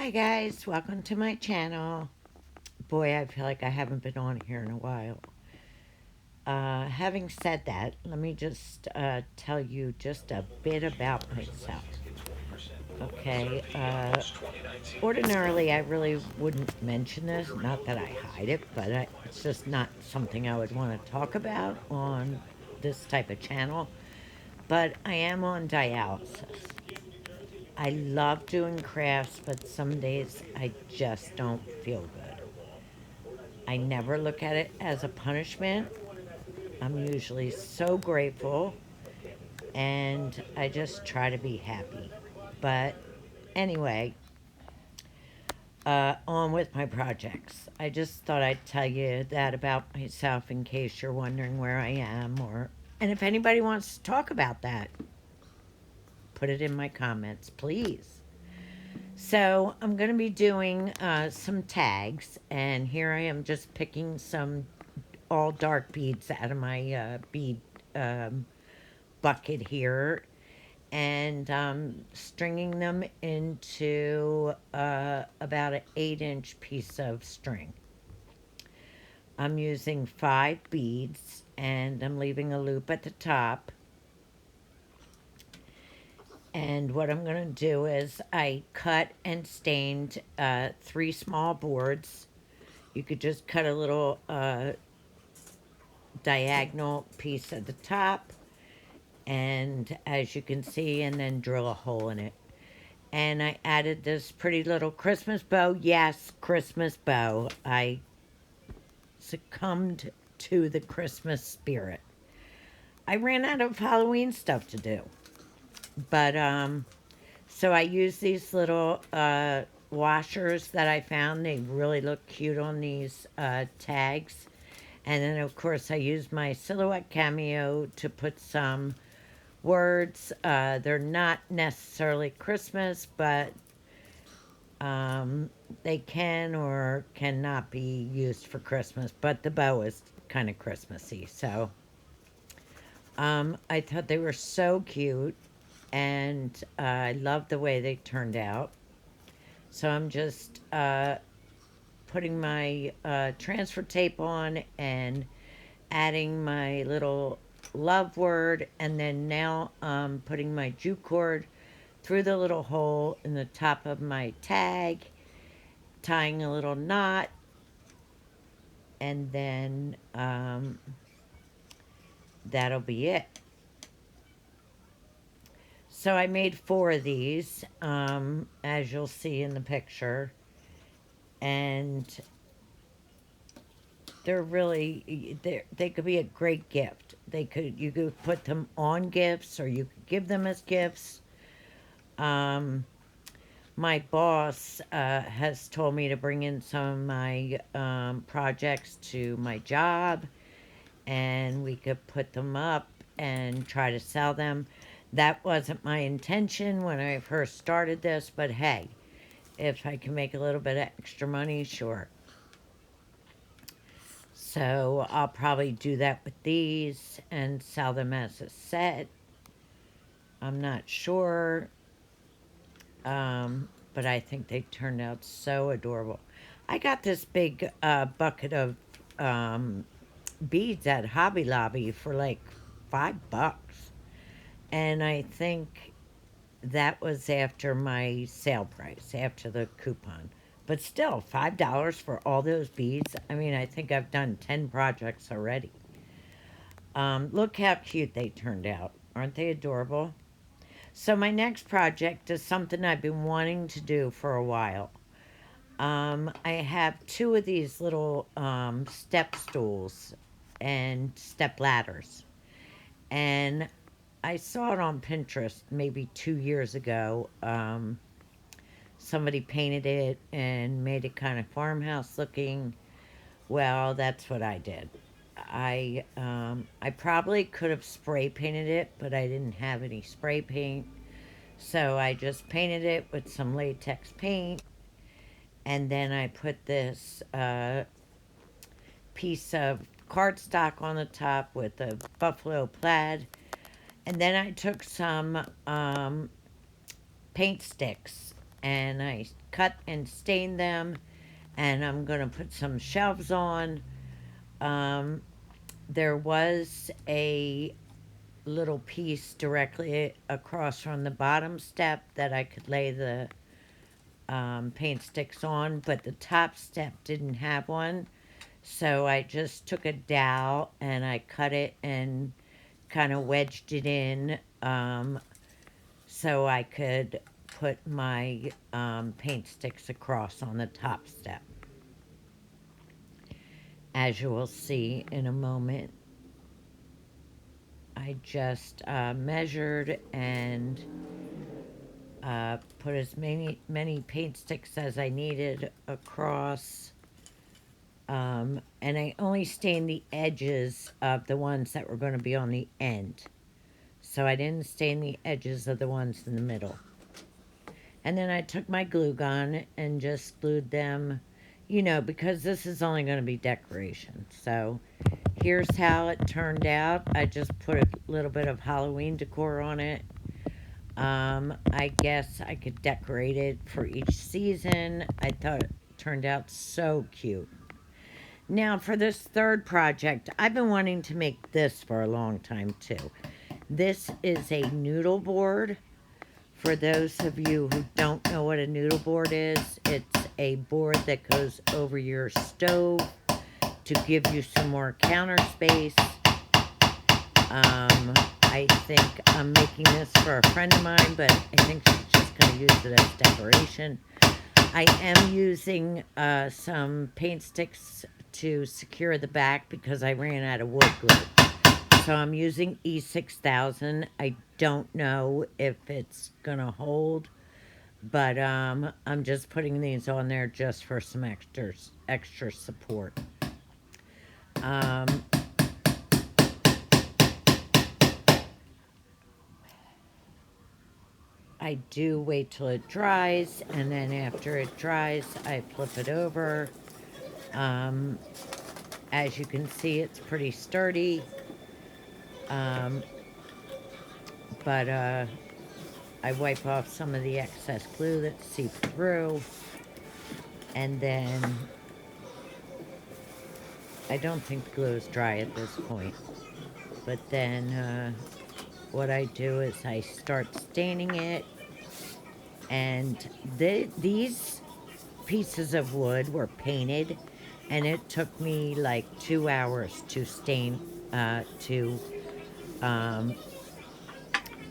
Hi guys, welcome to my channel. Boy, I feel like I haven't been on here in a while. Having said that, let me just tell you just a bit about myself. Okay, ordinarily I really wouldn't mention this, not that I hide it, but it's just not something I would want to talk about on this type of channel. But I am on dialysis. I love doing crafts, but some days I just don't feel good. I never look at it as a punishment. I'm usually so grateful and I just try to be happy. But anyway, on with my projects. I just thought I'd tell you that about myself in case you're wondering where I am, or and if anybody wants to talk about that, put it in my comments, please. So I'm going to be doing some tags, and here I am just picking some all dark beads out of my bead um, bucket here and stringing them into about an 8-inch piece of string. I'm using 5 beads and I'm leaving a loop at the top. And what I'm going to do is I cut and stained 3 small boards. You could just cut a little diagonal piece at the top, and as you can see, and then drill a hole in it. And I added this pretty little Christmas bow. Yes, Christmas bow. I succumbed to the Christmas spirit. I ran out of Halloween stuff to do. But so I used these little washers that I found. They really look cute on these tags. And then, of course, I used my Silhouette Cameo to put some words. They're not necessarily Christmas, but they can or cannot be used for Christmas. But the bow is kind of Christmassy. So I thought they were so cute, and I love the way they turned out. So I'm just putting my transfer tape on and adding my little love word, and then now putting my jute cord through the little hole in the top of my tag, tying a little knot, and then that'll be it. So I made 4 of these, as you'll see in the picture, and they're really they could be a great gift. You could put them on gifts or you could give them as gifts. Um, my boss has told me to bring in some of my projects to my job, and we could put them up and try to sell them. That wasn't my intention when I first started this, but hey, if I can make a little bit of extra money, sure. So I'll probably do that with these and sell them as a set. I'm not sure, but I think they turned out so adorable. I got this big bucket of um, beads at Hobby Lobby for like $5, and I think that was after my sale price, after the coupon. But still, $5 for all those beads. I mean, I think I've done 10 projects already. Look how cute they turned out. Aren't they adorable? So my next project is something I've been wanting to do for a while. I have 2 of these little step stools and step ladders. And I saw it on Pinterest maybe 2 years ago. Somebody painted it and made it kind of farmhouse looking. Well, that's what I did. I probably could have spray painted it, but I didn't have any spray paint. So I just painted it with some latex paint, and then I put this piece of cardstock on the top with a buffalo plaid, and then I took some paint sticks and I cut and stained them, and I'm going to put some shelves on. Um, there was a little piece directly across from the bottom step that I could lay the paint sticks on, but the top step didn't have one. So I just took a dowel and I cut it and kind of wedged it in, so I could put my paint sticks across on the top step. As you will see in a moment, I just measured and put as many paint sticks as I needed across. And I only stained the edges of the ones that were going to be on the end. So I didn't stain the edges of the ones in the middle. And then I took my glue gun and just glued them, because this is only going to be decoration. So here's how it turned out. I just put a little bit of Halloween decor on it. I guess I could decorate it for each season. I thought it turned out so cute. Now, for this third project, I've been wanting to make this for a long time too. This is a noodle board. For those of you who don't know what a noodle board is, it's a board that goes over your stove to give you some more counter space. I think I'm making this for a friend of mine, but I think she's just going to use it as decoration. I am using some paint sticks to secure the back because I ran out of wood glue. So I'm using E6000. I don't know if it's going to hold, but I'm just putting these on there just for some extra support. I do wait till it dries, and then after it dries, I flip it over. As you can see, it's pretty sturdy, but I wipe off some of the excess glue that seeped through, and then I don't think the glue is dry at this point, but then what I do is I start staining it, and these pieces of wood were painted, and it took me like 2 hours to stain, to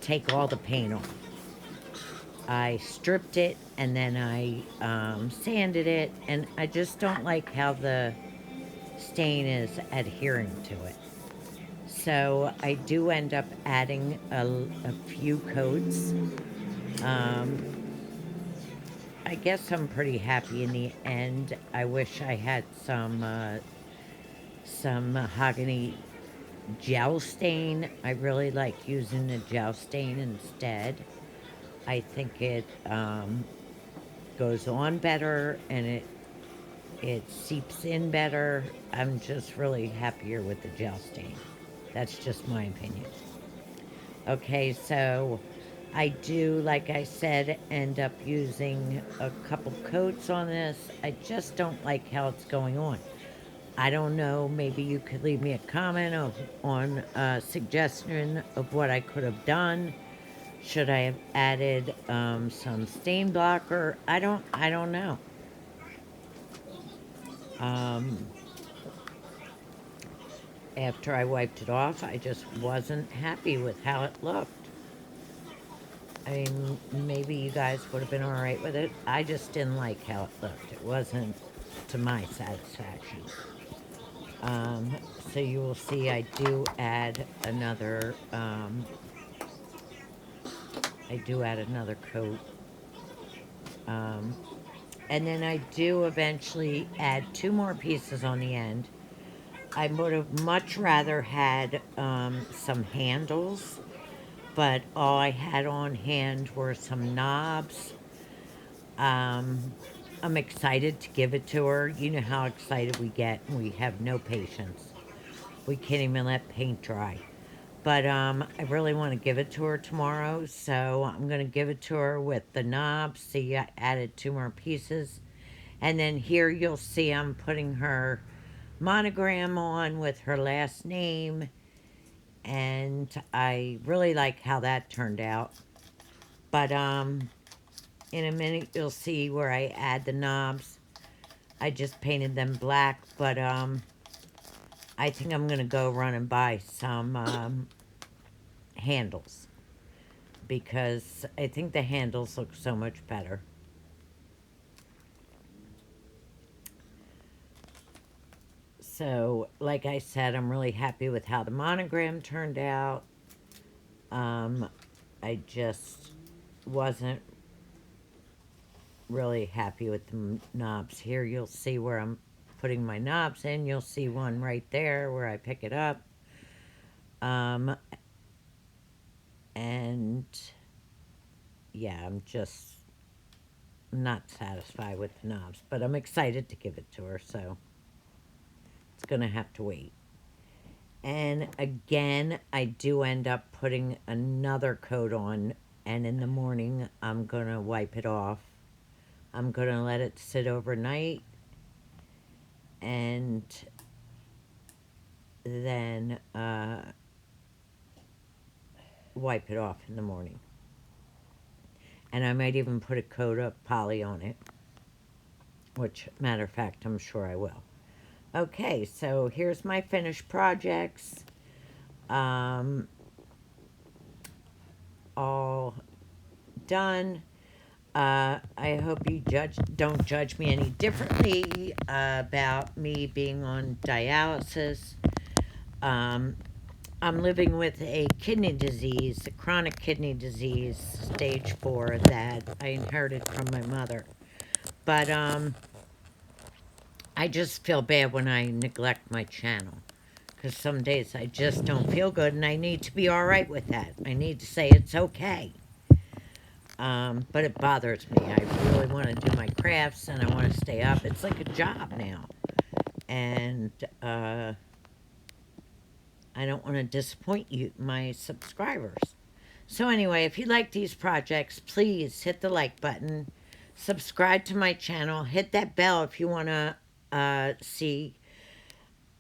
take all the paint off. I stripped it and then I sanded it, and I just don't like how the stain is adhering to it. So I do end up adding a few coats. I guess I'm pretty happy in the end. I wish I had some mahogany gel stain. I really like using the gel stain instead. I think it goes on better, and it seeps in better. I'm just really happier with the gel stain. That's just my opinion. Okay, so I do, like I said, end up using a couple coats on this. I just don't like how it's going on. I don't know, maybe you could leave me a comment on a suggestion of what I could have done. Should I have added some stain blocker? I don't know. After I wiped it off, I just wasn't happy with how it looked. I mean, maybe you guys would have been all right with it. I just didn't like how it looked. It wasn't to my satisfaction. So you will see I do add another coat. And then I do eventually add 2 more pieces on the end. I would have much rather had some handles, but all I had on hand were some knobs. I'm excited to give it to her. You know how excited we get, and we have no patience. We can't even let paint dry. But I really want to give it to her tomorrow, so I'm going to give it to her with the knobs. See, I added 2 more pieces. And then here you'll see I'm putting her monogram on with her last name. And I really like how that turned out. But in a minute you'll see where I add the knobs. I just painted them black, but I think I'm going to go run and buy some handles because I think the handles look so much better. So, like I said, I'm really happy with how the monogram turned out. Um, I just wasn't really happy with the knobs. Here you'll see where I'm putting my knobs in. You'll see one right there where I pick it up. Um, and yeah, I'm just not satisfied with the knobs, but I'm excited to give it to her, so it's gonna have to wait. And again, I do end up putting another coat on, and in the morning, I'm gonna wipe it off. I'm gonna let it sit overnight, and then wipe it off in the morning. And I might even put a coat of poly on it, which, matter of fact, I'm sure I will. Okay, so here's my finished projects. All done. I hope you don't judge me any differently about me being on dialysis. Um, I'm living with a kidney disease, a chronic kidney disease, stage 4, that I inherited from my mother. But I just feel bad when I neglect my channel because some days I just don't feel good and I need to be all right with that. I need to say it's okay. But it bothers me. I really want to do my crafts and I want to stay up. It's like a job now. And I don't want to disappoint you, my subscribers. So anyway, if you like these projects, please hit the like button, subscribe to my channel, hit that bell if you want to see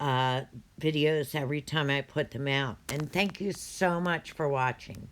videos every time I put them out. And thank you so much for watching.